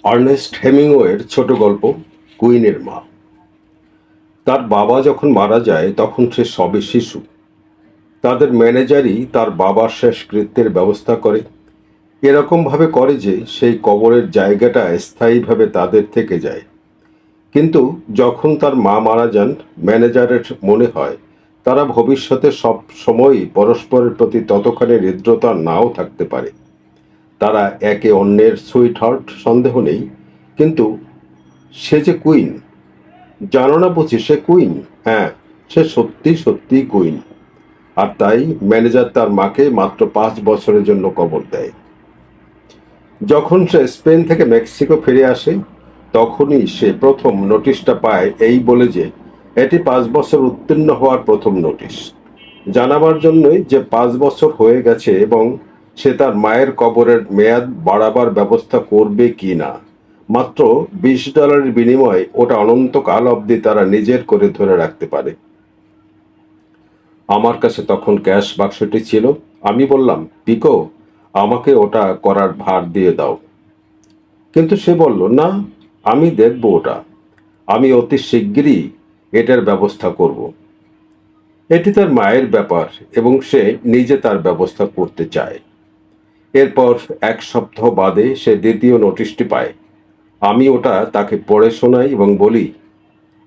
Ernst হেমিংওয়ের ছোট গল্প কুইনের মা। তার বাবা যখন মারা যায় তখন সে সবে শিশু। তাদের ম্যানেজারই তার বাবার শেষকৃত্যের ব্যবস্থা করে, এরকমভাবে করে যে সেই কবরের জায়গাটা স্থায়ীভাবে তাদের থেকে যায়। কিন্তু যখন তার মা মারা যান, ম্যানেজারের মনে হয় তারা ভবিষ্যতে সব সময়ই পরস্পরের প্রতি ততখানি হৃদ্রতা নাও থাকতে পারে। তারা একে অন্যের সুইট হার্ট, সন্দেহ নেই, কিন্তু সে যে কুইন, জানো না বুঝি সে কুইন? হ্যাঁ, সে সত্যি সত্যি কুইন। আর তাই ম্যানেজার তার মাকে মাত্র 5 বছরের জন্য কবর দেয়। যখন সে স্পেন থেকে মেক্সিকো ফিরে আসে, তখনই সে প্রথম নোটিশটা পায়, এই বলে যে এটি 5 বছর উত্তীর্ণ হওয়ার প্রথম নোটিশ, জানাবার জন্যই যে 5 বছর হয়ে গেছে এবং সে তার মায়ের কবরের মেয়াদ বাড়াবার ব্যবস্থা করবে কি না। মাত্র $20 বিনিময়ে ওটা অনন্তকাল অবধি তারা নিজের করে ধরে রাখতে পারে। আমার কাছে তখন ক্যাশ বাক্সটি ছিল। আমি বললাম, পিকো, আমাকে ওটা করার ভার দিয়ে দাও। কিন্তু সে বলল, না, আমি দেখব ওটা। আমি অতি শিগগিরই এটার ব্যবস্থা করব। এটি তার মায়ের ব্যাপার এবং সে নিজে তার ব্যবস্থা করতে চায়। এরপর 1 সপ্তাহ বাদে সে দ্বিতীয় নোটিশটি পায়। আমি ওটা তাকে পড়ে শোনাই এবং বলি,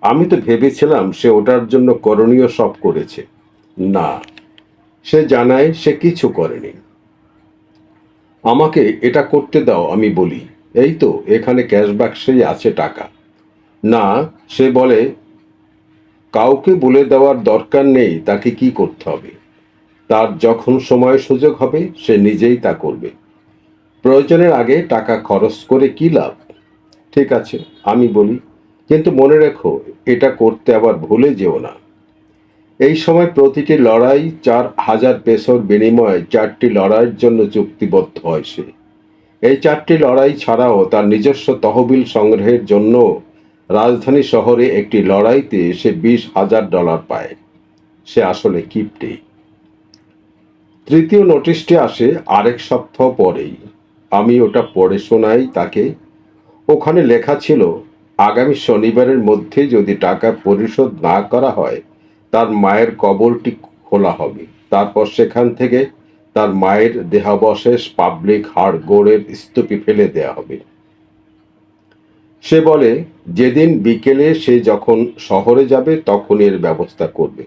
আমি তো ভেবেছিলাম সে ওটার জন্য করণীয় সব করেছে। না, সে জানায় সে কিছু করেনি। আমাকে এটা করতে দাও, আমি বলি। এই তো এখানে ক্যাশ বাক্সেই আছে টাকা। না, সে বলে কাউকে বলে দেওয়ার দরকার নেই তাকে কি করতে হবে। তার যখন সময় সুযোগ হবে সে নিজেই তা করবে। প্রয়োজনের আগে টাকা খরচ করে কি লাভ? ঠিক আছে, আমি বলি, কিন্তু মনে রেখো এটা করতে আবার ভুলে যেও না। এই সময় প্রতিটি লড়াই 4,000 পেসোর বিনিময়ে 4টি লড়াইয়ের জন্য চুক্তিবদ্ধ হয় সে। এই 4টি লড়াই ছাড়াও তার নিজস্ব তহবিল সংগ্রহের জন্য রাজধানী শহরে একটি লড়াইতে সে $20,000 পায়। সে আসলে কিপ্টে। তৃতীয় নোটিশটি আসে আরেক সপ্তাহ পরেই। আমি ওটা পড়ে শোনাই তাকে। ওখানে লেখা ছিল, আগামী শনিবারের মধ্যে যদি টাকা পরিশোধ না করা হয় তার মায়ের কবরটি খোলা হবে। তারপর সেখান থেকে তার মায়ের দেহাবশেষ পাবলিক হাড়গোড়ের স্তূপে ফেলে দেয়া হবে। সে বলে যেদিন বিকেলে সে যখন শহরে যাবে তখন এর ব্যবস্থা করবে।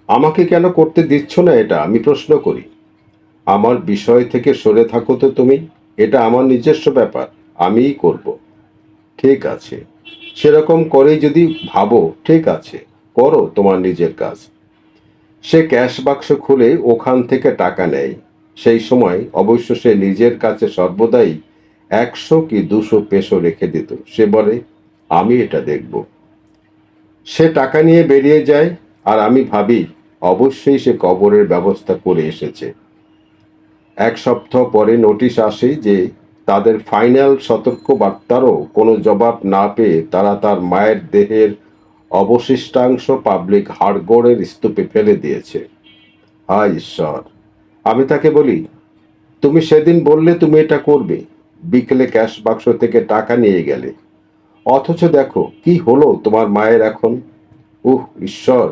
আমাকে কেন করতে দিচ্ছ না এটা, আমি প্রশ্ন করি। আমার বিষয় থেকে সরে থাকো তো তুমি। এটা আমার নিজস্ব ব্যাপার, আমিই করব। ঠিক আছে, সেরকম করেই যদি ভাবো, ঠিক আছে, করো তোমার নিজের কাজ। সে ক্যাশ বাক্স খুলে ওখান থেকে টাকা নেয়। সেই সময় অবশ্য সে নিজের কাছে সর্বদাই 100 কি 200 পেসো রেখে দিত। সে বলে, আমি এটা দেখব। সে টাকা নিয়ে বেরিয়ে যায় আর আমি ভাবি অবশ্যই সে কবরের ব্যবস্থা করে এসেছে। 1 সপ্তাহ পরে নোটিশ আসে যে তাদের ফাইনাল সতর্ক বার্তারও কোনো জবাব না পেয়ে তারা তার মায়ের দেহের অবশিষ্টাংশ পাবলিক হাড়গোড়ের স্তূপে ফেলে দিয়েছে। হায় ঈশ্বর! আমি তাকে বলি, তুমি সেদিন বললে তুমি এটা করবে, বিকেলে ক্যাশ বাক্স থেকে টাকা নিয়ে গেলে, অথচ দেখো কি হলো তোমার মায়ের এখন। উহ ঈশ্বর,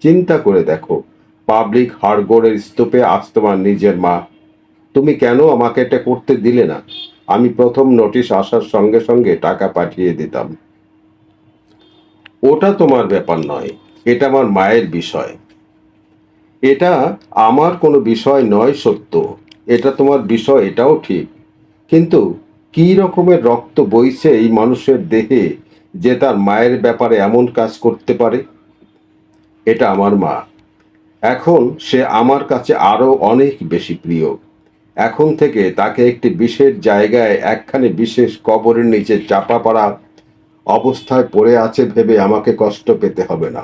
চিন্তা করে দেখো, পাবলিক হাড়গোড়ের স্তূপে আজ তোমার নিজের মা। তুমি কেন আমাকে এটা করতে দিলে না? আমি প্রথম নোটিশ আসার সঙ্গে সঙ্গে টাকা পাঠিয়ে দিতাম। ওটা তোমার ব্যাপার নয়, এটা আমার মায়ের বিষয়। এটা আমার কোনো বিষয় নয় সত্য, এটা তোমার বিষয়, এটাও ঠিক। কিন্তু কী রকমের রক্ত বইছে এই মানুষের দেহে যে তার মায়ের ব্যাপারে এমন কাজ করতে পারে? এটা আমার মা। এখন সে আমার কাছে আরো অনেক বেশি প্রিয়। এখন থেকে তাকে একটি বিশেষ জায়গায় একখানে বিশেষ কবরের নিচে চাপা পড়া অবস্থায় পড়ে আছে ভেবে আমাকে কষ্ট পেতে হবে না।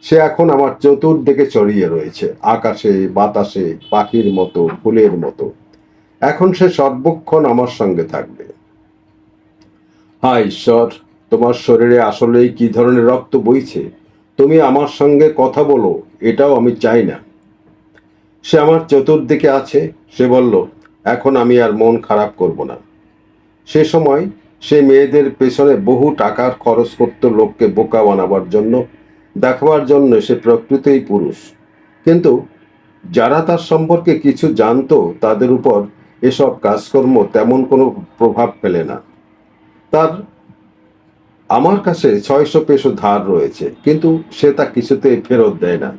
সে এখন আমার চতুর্দিকে ছড়িয়ে রয়েছে, আকাশে বাতাসে পাখির মতো, ফুলের মতো। এখন সে সর্বক্ষণ আমার সঙ্গে থাকবে। হায় ঈশ্বর, তোমার শরীরে আসলেই কি ধরনের রক্ত বইছে? তুমি আমার সঙ্গে কথা বলো, এটাও আমি চাই না। সে আমার চতুর্দিকে আছে। সে বলল, এখন আমি আর মন খারাপ করব না। সে সময় সে মেয়েদের পেছনে বহু টাকার খরচ করত লোককে বোকা বানাবার জন্য, দেখাবার জন্য সে প্রকৃতই পুরুষ। কিন্তু যারা তার সম্পর্কে কিছু জানতো তাদের উপর এসব কাজকর্ম তেমন কোনো প্রভাব ফেলে না। তার আমার কাছে 600 পেসো ধার রয়েছে, কিন্তু সে তা কিছুতেই ফেরত দেয় না।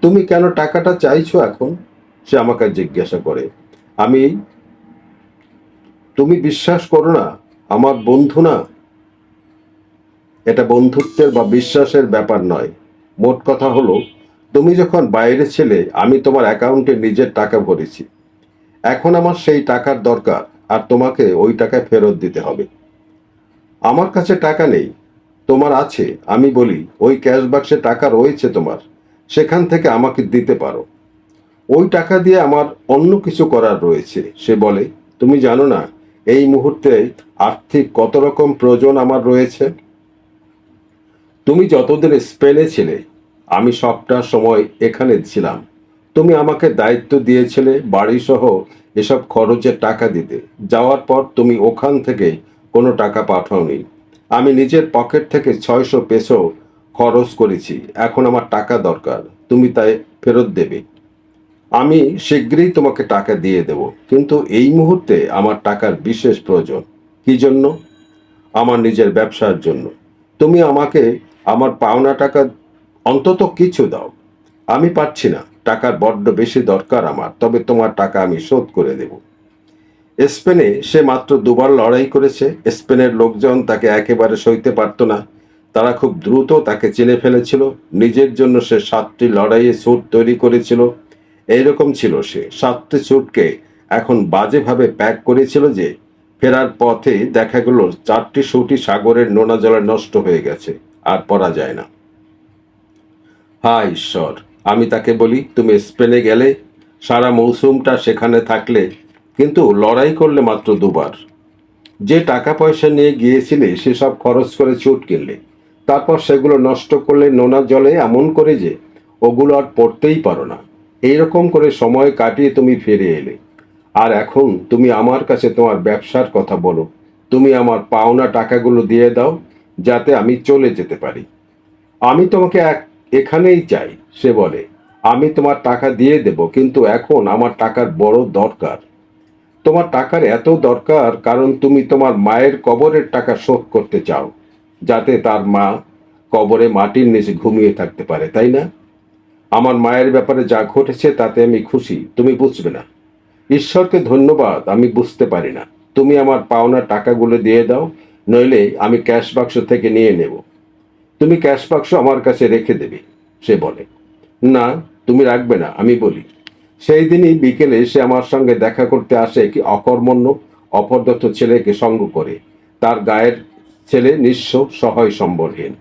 তুমি কেন টাকাটা চাইছো এখন? সে আমাকে জিজ্ঞাসা করে। আমি তুমি বিশ্বাস করো না, আমার বন্ধু না। এটা বন্ধুত্বের বা বিশ্বাসের ব্যাপার নয়। মোট কথা হলো, তুমি যখন বাইরে ছিলে আমি তোমার অ্যাকাউন্টে নিজের টাকা ভরেছি। এখন আমার সেই টাকার দরকার, আর তোমাকে ওই টাকা ফেরত দিতে হবে। আমার কাছে টাকা নেই, তোমার আছে। আমি বলি, ওই ক্যাশ বাক্সে টাকা রয়েছে তোমার, সেখান থেকে আমাকে দিতে পারো। ওই টাকা দিয়ে আমার অন্য কিছু করার রয়েছে। সে বলে, তুমি জানো না এই মুহূর্তে আর্থিক কত রকম প্রয়োজন আমার রয়েছে। তুমি যতদিন স্পেনে ছিলে আমি সবটা সময় এখানে ছিলাম। তুমি আমাকে দায়িত্ব দিয়েছিলে বাড়ি সহ এসব খরচের টাকা দিতে। যাওয়ার পর তুমি ওখান থেকে কোনো টাকা পাঠাওনি। আমি নিজের পকেট থেকে 600 পেসো খরচ করেছি। এখন আমার টাকা দরকার, তুমি তাই ফেরত দেবে। আমি শীঘ্রই তোমাকে টাকা দিয়ে দেব, কিন্তু এই মুহূর্তে আমার টাকার বিশেষ প্রয়োজন। কি জন্য? আমার নিজের ব্যবসার জন্য। তুমি আমাকে আমার পাওনা টাকা অন্তত কিছু দাও। আমি পারছি না, টাকার বড্ড বেশি দরকার আমার, তবে তোমার টাকা আমি শোধ করে দেব। স্পেনে সে মাত্র 2বার লড়াই করেছে। স্পেনের লোকজন তাকে একেবারে সইতে পারত না। তারা খুব দ্রুত তাকে চিনে ফেলেছিল। নিজের জন্য সে 7টি লড়াইয়ে স্যুট তৈরি করেছিল। এইরকম ছিল সে। 7টি স্যুটকে এখন বাজেভাবে প্যাক করেছিল যে ফেরার পথে দেখা গেল 4টি স্যুটই সাগরের নোনা জলে নষ্ট হয়ে গেছে, আর পরা যায় না। হায় ঈশ্বর! আমি তাকে বলি, তুমি স্পেনে গেলে, সারা মৌসুমটা সেখানে থাকলে, কিন্তু লড়াই করলে মাত্র 2বার। যে টাকা পয়সা নিয়ে গিয়েছিলে সেসব খরচ করে চুট কিনলে, তারপর সেগুলো নষ্ট করলে নোনা জলে, এমন করে যে ওগুলো আর পড়তেই পারো না। এইরকম করে সময় কাটিয়ে তুমি ফিরে এলে, আর এখন তুমি আমার কাছে তোমার ব্যবসার কথা বলো। তুমি আমার পাওনা টাকাগুলো দিয়ে দাও, যাতে আমি চলে যেতে পারি। আমি তোমাকে এখানেই চাই। সে বলে, আমি তোমার টাকা দিয়ে দেব, কিন্তু এখন আমার টাকার বড় দরকার। তোমার টাকার এত দরকার কারণ তুমি তোমার মায়ের কবরের টাকা শোধ করতে চাও, যাতে তার মা কবরে মাটির নিচে ঘুমিয়ে থাকতে পারে, তাই না? আমার মায়ের ব্যাপারে যা ঘটেছে তাতে আমি খুশি, তুমি বুঝবে না। ঈশ্বরকে ধন্যবাদ, আমি বুঝতে পারি না। তুমি আমার পাওনা টাকাগুলো দিয়ে দাও, নইলে আমি ক্যাশ বাক্স থেকে নিয়ে নেব। তুমি ক্যাশ বাক্স আমার কাছে রেখে দেবে। সে বলে, না, তুমি রাখবে না। আমি বলি, সেই দিনই বিকেলে সে আমার সঙ্গে দেখা করতে আসে কি অকর্মণ্য অপরদত্ত ছেলেকে সঙ্গ করে। তার গায়ের ছেলে নিঃস্ব, সহায় সম্বলহীন।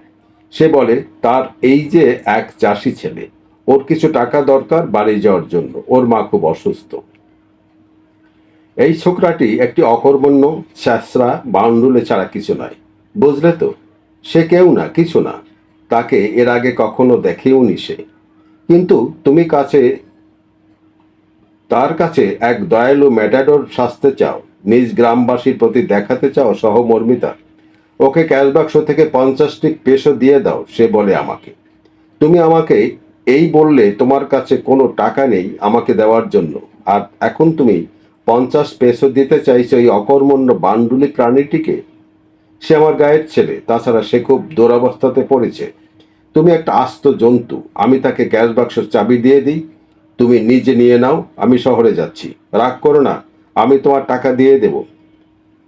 সে বলে, তার এই যে এক চাষি ছেলে, ওর কিছু টাকা দরকার বাড়ি যাওয়ার জন্য, ওর মা খুব অসুস্থ। এই ছোকরাটি একটি অকর্মণ্য ছ্যাঁচড়া বাউন্ডুলে ছাড়া কিছু নয়, বুঝলে তো? সে কেউ না, কিছু না। তাকে এর আগে কখনো দেখেওনি সে। কিন্তু তুমি তার কাছে এক দয়ালু ম্যাটাডোর সাজতে চাও, নিজ গ্রামবাসীর প্রতি দেখাতে চাও সহমর্মিতা। ওকে ক্যাশ বাক্স থেকে 50টি পেসো দিয়ে দাও। সে বলে আমাকে, তুমি আমাকে এই বললে তোমার কাছে কোনো টাকা নেই আমাকে দেওয়ার জন্য, আর এখন তুমি 50 পেসো দিতে চাইছো এই অকর্মণ্য বান্ডুলি প্রাণীটিকে। সে আমার গায়ের ছেলে, তাছাড়া সে খুব দুরবস্থাতে পড়েছে। তুমি একটা আস্ত জন্তু। আমি তাকে ক্যাশ বাক্সের চাবি দিয়ে দিই, তুমি নিজে নিয়ে নাও। আমি শহরে যাচ্ছি, রাগ করো না, আমি তোমার টাকা দিয়ে দেব।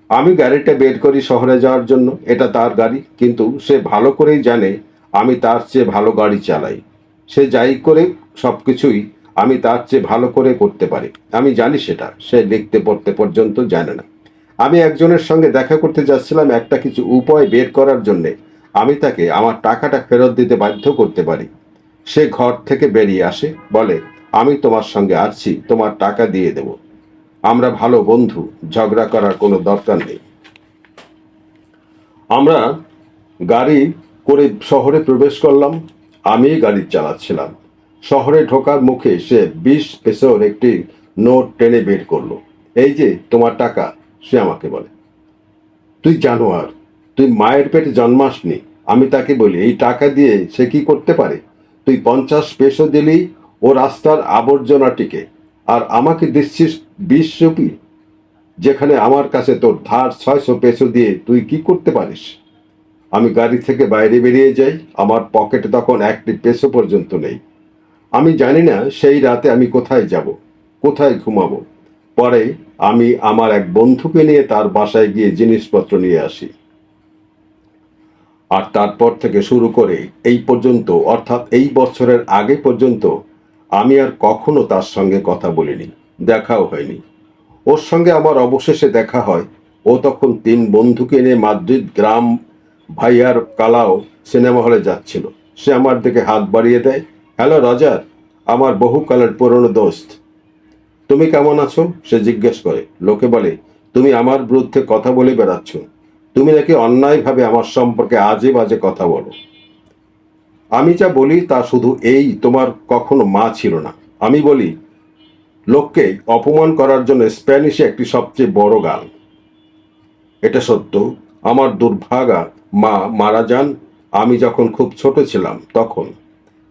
আমি গাড়িটা বের করি শহরে যাওয়ার জন্য। এটা তার গাড়ি, কিন্তু সে ভালো করেই জানে আমি তার চেয়ে ভালো গাড়ি চালাই। সে যাই করে সব কিছুই আমি তার চেয়ে ভালো করে করতে পারি। আমি জানি সেটা। সে লিখতে পড়তে পর্যন্ত জানে না। আমি একজনের সঙ্গে দেখা করতে যাচ্ছিলাম একটা কিছু উপায় বের করার জন্যে। আমি তাকে আমার টাকাটা ফেরত দিতে বাধ্য করতে পারি। সে ঘর থেকে বেরিয়ে আসে, বলে, আমি তোমার সঙ্গে আসছি, তোমার টাকা দিয়ে দেব। আমরা ভালো বন্ধু, ঝগড়া করার কোনো দরকার নেই। আমরা গাড়ি করে শহরে প্রবেশ করলাম। আমি গাড়ি চালাচ্ছিলাম। শহরে ঢোকার মুখে সে 20 পেসোর একটি নোট টেনে বের করলো। এই যে তোমার টাকা, সে আমাকে বলে। তুই জানোয়ার, তুই মায়ের পেটে জন্মাসনি। আমি তাকে বলি, এই টাকা দিয়ে সে কি করতে পারে? তুই 50 পেসো দিলেই ও রাস্তার আবর্জনাটিকে, আর আমাকে দিচ্ছিস 20 রুপি, যেখানে আমার কাছে তোর ধার 600 পেসো দিয়ে তুই কি করতে পারিস? আমি গাড়ি থেকে বাইরে বেরিয়ে যাই, আমার পকেটে তখন 1 পেসো পর্যন্ত নেই। আমি জানি না সেই রাতে আমি কোথায় যাব, কোথায় ঘুমাবো। পরে আমি আমার এক বন্ধুকে নিয়ে তার বাসায় গিয়ে জিনিসপত্র নিয়ে আসি। আর তারপর থেকে শুরু করে এই পর্যন্ত, অর্থাৎ এই বছরের আগে পর্যন্ত, আমি আর কখনো তার সঙ্গে কথা বলিনি, দেখাও হয়নি। ওর সঙ্গে আমার অবশেষে দেখা হয়। ও তখন 3 বন্ধুকে নিয়ে মাদ্রিদ গ্রাম ভাইয়ার কালাও সিনেমা হলে যাচ্ছিল। সে আমার দিকে হাত বাড়িয়ে দেয়। হ্যালো রজার, আমার বহুকালের পুরনো দোস্ত, তুমি কেমন আছো? সে জিজ্ঞেস করে। লোকে বলে, তুমি আমার বিরুদ্ধে কথা বলে বেড়াচ্ছ, তুমি নাকি অন্যায়ভাবে আমার সম্পর্কে আজে বাজে কথা বলো। আমি যা বলি তা শুধু এই, তোমার কখনো মা ছিল না। আমি বলি, লোককে অপমান করার জন্য স্প্যানিশে একটি সবচেয়ে বড় গাল। এটা সত্য, আমার দুর্ভাগা মা মারা যান আমি যখন খুব ছোট ছিলাম তখন।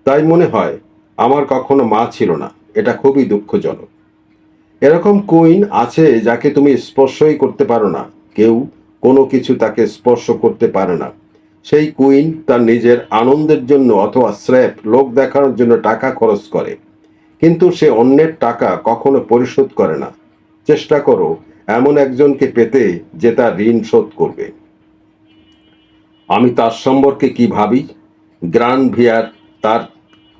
তাই মনে হয় আমার কখনো মা ছিল না। এটা খুবই দুঃখজনক। এরকম কুইন আছে যাকে তুমি স্পর্শই করতে পারো না। কেউ কোনো কিছু তাকে স্পর্শ করতে পারে না। সেই কুইন তার নিজের আনন্দের জন্য অথবা স্রেফ লোক দেখানোর জন্য টাকা খরচ করে, কিন্তু সে অন্যের টাকা কখনো পরিশোধ করে না। চেষ্টা করো এমন একজনকে পেতে যে তার ঋণ শোধ করবে। আমি তার সম্পর্কে কি ভাবি? গ্রান ভিয়ার তার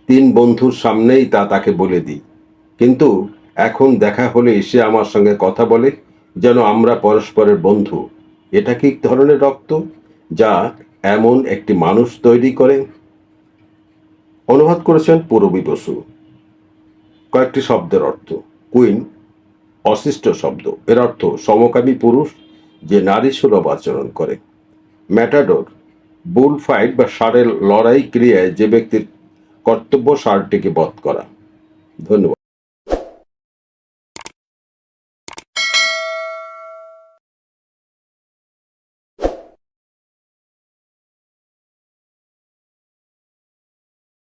3 বন্ধুর সামনেই তা তাকে বলে দিই। কিন্তু এখন দেখা হলে সে আমার সঙ্গে কথা বলে যেন আমরা পরস্পরের বন্ধু। এটা কি ধরনের রক্ত যা এমন একটি মানুষ তৈরি করে? অনুবাদ করেছেন পূরবী বসু। কয়েকটি শব্দের অর্থ। কুইন অশিষ্ট শব্দ, এর অর্থ সমকামী পুরুষ যে নারী সুলভ আচরণ করে। ম্যাটাডোর বুল ফাইট বা ষাঁড়ের লড়াই ক্রিয়ায় যে ব্যক্তির কর্তব্য ষাঁড়টিকে বধ করা। ধন্যবাদ।